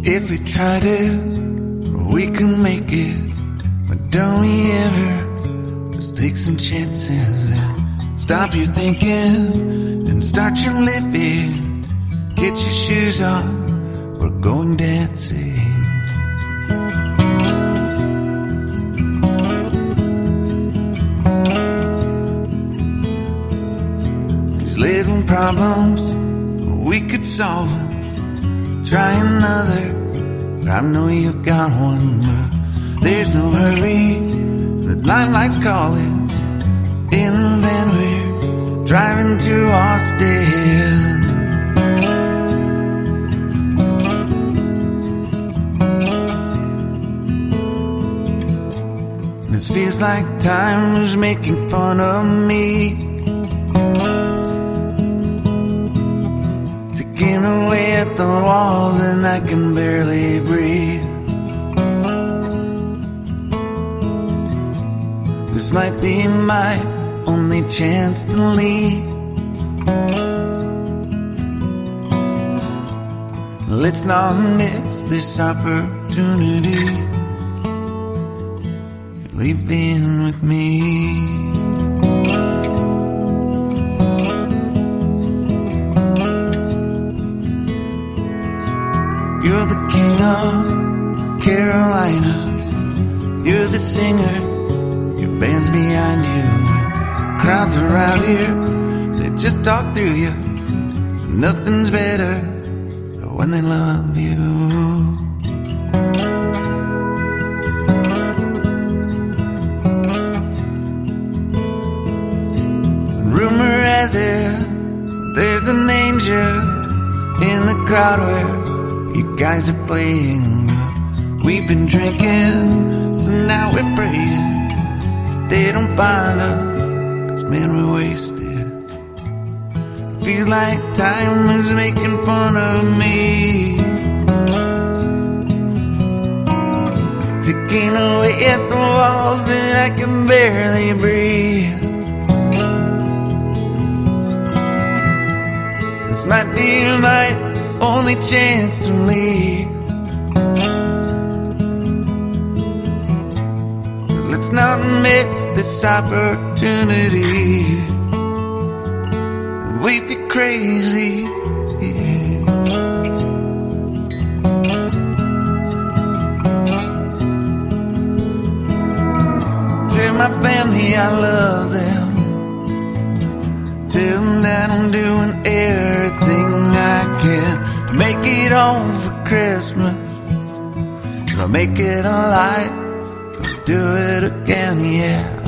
If we try to, we can make it. But don't we ever just take some chances and stop your thinking and start your living. Get your shoes on, we're going dancing. These little problems, we could solve them. Try another, but I know you've got one. But there's no hurry, the limelight's calling. In the van we're driving to Austin. This feels like time is making fun of me, ticking away at the walls and I can barely breathe. This might be my only chance to leave. Let's not miss this opportunity. Leave in with me. You're the king of Carolina. You're the singer, your band's behind you. Crowds around here, they just talk through you. Nothing's better than when they love you. Rumor has it, there's an angel in the crowd where you guys are playing. We've been drinking, so now we're praying that they don't find us, 'cause man, we're wasted. Feels like time is making fun of me, ticking away at the walls and I can barely breathe. This might be my only chance to leave. But let's not miss this opportunity. We feel crazy. Tell my family I love them. Tell them that I'm doing everything I can to make it home for Christmas. I'll make it alive, I'll do it again, yeah.